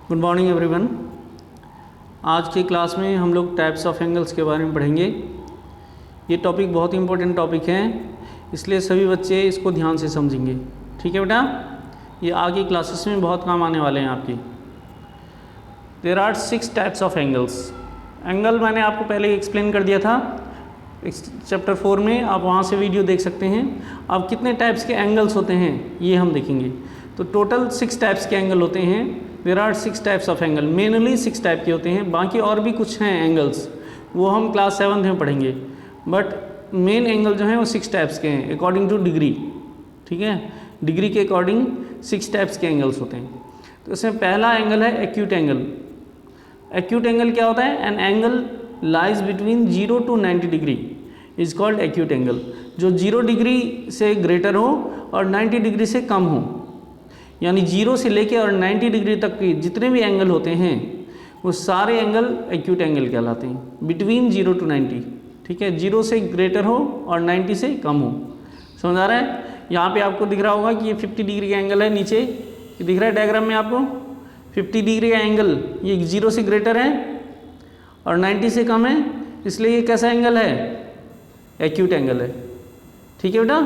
Good morning everyone. आज की class में हम लोग टाइप्स ऑफ एंगल्स के बारे में पढ़ेंगे। ये टॉपिक बहुत इंपॉर्टेंट टॉपिक है, इसलिए सभी बच्चे इसको ध्यान से समझेंगे। ठीक है बेटा, ये आगे क्लासेस में बहुत काम आने वाले हैं आपकी। There are 6 types of angles. Angle मैंने आपको पहले एक्सप्लेन कर दिया था चैप्टर 4 में, आप वहाँ से वीडियो देख सकते हैं। अब कितने टाइप्स के एंगल्स होते हैं ये हम देखेंगे। तो टोटल 6 टाइप्स के एंगल होते हैं। There are 6 types of angle, mainly 6 type के होते हैं। बाकी और भी कुछ हैं एंगल्स, वो हम क्लास 7 में पढ़ेंगे। बट मेन एंगल जो हैं वो 6 टाइप्स के हैं अकॉर्डिंग टू डिग्री। ठीक है, डिग्री के अकॉर्डिंग 6 टाइप्स के एंगल्स होते हैं। तो इसमें पहला एंगल है एक्यूट एंगल। एक्यूट एंगल क्या होता है? N angle lies between 0 to 90 degree is called acute angle. जो 0 डिग्री से ग्रेटर हो और 90 डिग्री से कम हो, यानी 0 से लेके और 90 डिग्री तक के जितने भी एंगल होते हैं वो सारे एंगल एक्यूट एंगल कहलाते हैं, बिटवीन 0 to 90। ठीक है, 0 से ग्रेटर हो और 90 से कम हो। समझ आ रहा है? यहाँ पे आपको दिख रहा होगा कि ये 50 डिग्री का एंगल है। नीचे ये दिख रहा है डायग्राम में आपको 50 डिग्री का एंगल, ये 0 से ग्रेटर है और 90 से कम है, इसलिए ये कैसा एंगल है? एक्यूट एंगल है। ठीक है बेटा,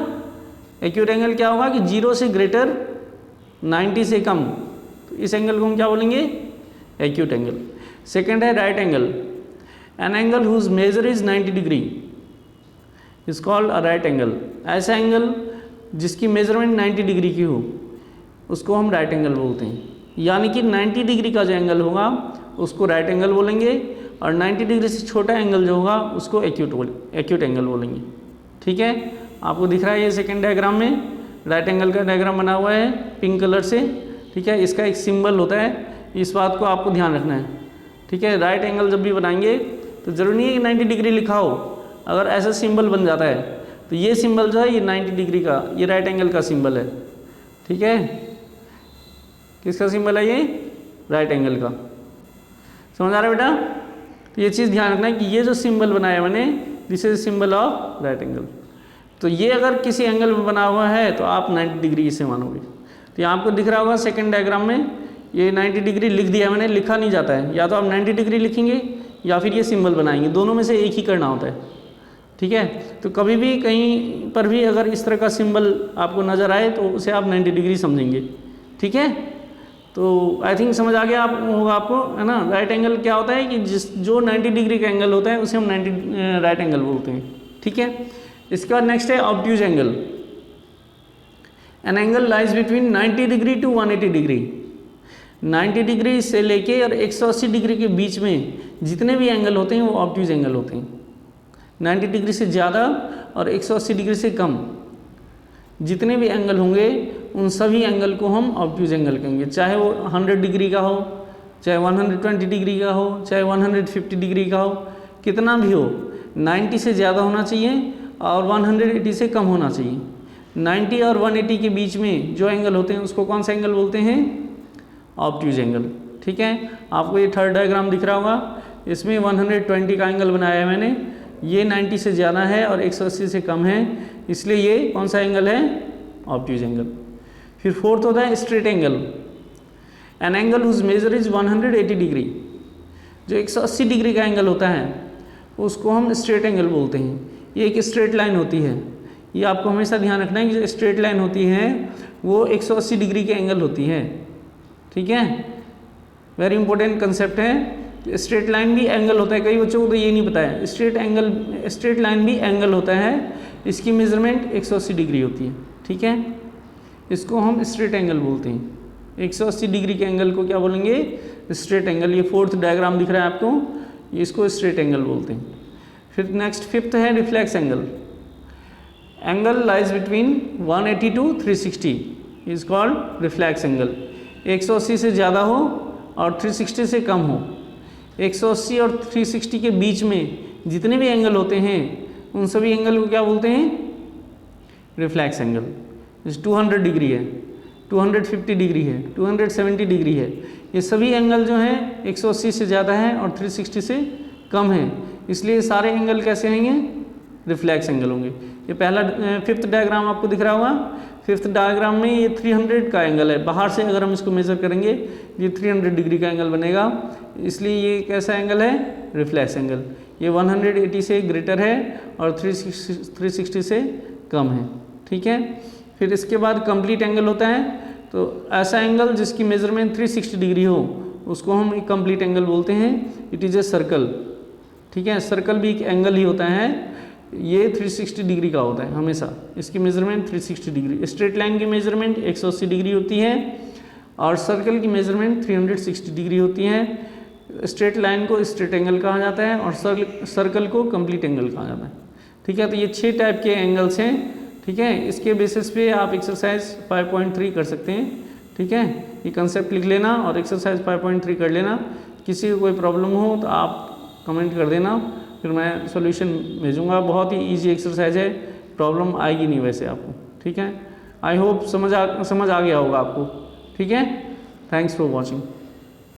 एक्यूट एंगल क्या होगा कि 0 से ग्रेटर 90 से कम, तो इस एंगल को हम क्या बोलेंगे? Acute angle. सेकंड है right angle. An angle whose measure is 90 degree is called a right angle. ऐसा एंगल जिसकी मेजरमेंट 90 डिग्री की हो उसको हम राइट एंगल बोलते हैं। यानी कि 90 डिग्री का जो एंगल होगा उसको राइट एंगल बोलेंगे और 90 डिग्री से छोटा एंगल जो होगा उसको एक्यूट एंगल बोलेंगे। ठीक है, आपको दिख रहा है ये सेकंड डायग्राम में राइट एंगल का डायग्राम बना हुआ है पिंक कलर से। ठीक है, इसका एक सिंबल होता है, इस बात को आपको ध्यान रखना है। ठीक है, राइट एंगल जब भी बनाएंगे तो ज़रूरी नहीं है कि 90 डिग्री लिखा हो। अगर ऐसा सिंबल बन जाता है तो ये सिंबल जो है ये 90 डिग्री का, ये राइट एंगल का सिंबल है। ठीक है, किसका सिंबल है? ये राइट एंगल का। समझ आ रहा है बेटा? तो ये चीज़ ध्यान रखना है कि ये जो सिंबल बनाया मैंने, this is symbol of right angle. तो ये अगर किसी एंगल में बना हुआ है तो आप 90 डिग्री इसे मानोगे। तो यहाँ आपको दिख रहा होगा सेकंड डायग्राम में ये 90 डिग्री लिख दिया मैंने, लिखा नहीं जाता है। या तो आप 90 डिग्री लिखेंगे या फिर ये सिंबल बनाएंगे, दोनों में से एक ही करना होता है। ठीक है, तो कभी भी कहीं पर भी अगर इस तरह का सिंबल आपको नज़र आए तो उसे आप 90 डिग्री समझेंगे। ठीक है, तो आई थिंक समझ आ गया होगा आपको, है ना? राइट एंगल क्या होता है कि जो 90 डिग्री का एंगल होता है उसे हम 90 राइट एंगल बोलते हैं। ठीक है, इसके बाद नेक्स्ट है obtuse angle. An angle lies between 90 degree to 180 degree. 90 degree से लेके और 180 डिग्री के बीच में जितने भी एंगल होते हैं वो ऑब्ट्यूज एंगल होते हैं। 90 डिग्री से ज़्यादा और 180 डिग्री से कम जितने भी एंगल होंगे उन सभी एंगल को हम ऑब्ट्यूज एंगल कहेंगे। चाहे वो 100 डिग्री का हो, चाहे 120 डिग्री का हो, चाहे 150 डिग्री का हो, कितना भी हो, 90 से ज़्यादा होना चाहिए और 180 से कम होना चाहिए। 90 और 180 के बीच में जो एंगल होते हैं उसको कौन सा एंगल बोलते हैं? Obtuse angle. ठीक है, आपको ये थर्ड डायग्राम दिख रहा होगा, इसमें 120 का एंगल बनाया है मैंने। ये 90 से ज़्यादा है और 180 से कम है, इसलिए ये कौन सा एंगल है? Obtuse angle. फिर फोर्थ होता है straight angle. An angle whose measure is 180 degree. जो 180 डिग्री का एंगल होता है उसको हम स्ट्रेट एंगल बोलते हैं। ये एक स्ट्रेट लाइन होती है, ये आपको हमेशा ध्यान रखना है कि जो स्ट्रेट लाइन होती है वो 180 डिग्री के एंगल होती है। ठीक है, वेरी इंपॉर्टेंट कंसेप्ट है। स्ट्रेट लाइन भी एंगल होता है, कई बच्चों को तो ये नहीं पता है। स्ट्रेट लाइन भी एंगल होता है, इसकी मेजरमेंट 180 डिग्री होती है। ठीक है, इसको हम स्ट्रेट एंगल बोलते हैं। 180 डिग्री के एंगल को क्या बोलेंगे? Straight angle. ये फोर्थ डायग्राम दिख रहा है आपको, इसको स्ट्रेट एंगल बोलते हैं। फिर नेक्स्ट फिफ्थ है reflex angle. Angle lies between 180 to 360 is called reflex angle. 180 से ज़्यादा हो और 360 से कम हो। 180 और 360 के बीच में जितने भी एंगल होते हैं उन सभी एंगल को क्या बोलते हैं? Reflex angle. जैसे 200 डिग्री है, 250 डिग्री है, 270 डिग्री है, ये सभी एंगल जो हैं 180 से ज़्यादा है और 360 से कम है, इसलिए सारे एंगल कैसे होंगे? रिफ्लेक्स एंगल होंगे। ये पहला फिफ्थ डायग्राम आपको दिख रहा होगा। फिफ्थ डायग्राम में ये 300 का एंगल है, बाहर से अगर हम इसको मेज़र करेंगे ये 300 डिग्री का एंगल बनेगा, इसलिए ये कैसा एंगल है, रिफ्लेक्स एंगल। ये 180 से ग्रेटर है और 360 से कम है, ठीक है। फिर इसके बाद कंप्लीट एंगल होता है, तो ऐसा एंगल जिसकी मेजरमेंट 360 डिग्री हो उसको हम एक कंप्लीट एंगल बोलते हैं। इट इज़ ए सर्कल, ठीक है। सर्कल भी एक एंगल ही होता है, ये 360 डिग्री का होता है हमेशा, इसकी मेजरमेंट 360 डिग्री। स्ट्रेट लाइन की मेजरमेंट 180 डिग्री होती है और सर्कल की मेजरमेंट 360 डिग्री होती है। स्ट्रेट लाइन को स्ट्रेट एंगल कहा जाता है और सर्कल को कंप्लीट एंगल कहा जाता है, ठीक है। तो ये 6 टाइप के एंगल्स हैं, ठीक है। इसके बेसिस पे आप एक्सरसाइज 5.3 कर सकते हैं, ठीक है। ये कंसेप्ट लिख लेना और एक्सरसाइज 5.3 कर लेना। किसी को कोई प्रॉब्लम हो तो आप कमेंट कर देना, फिर मैं सॉल्यूशन भेजूंगा। बहुत ही इजी एक्सरसाइज है, प्रॉब्लम आएगी नहीं वैसे आपको, ठीक है। आई होप समझ आ गया होगा आपको, ठीक है। Thanks for watching.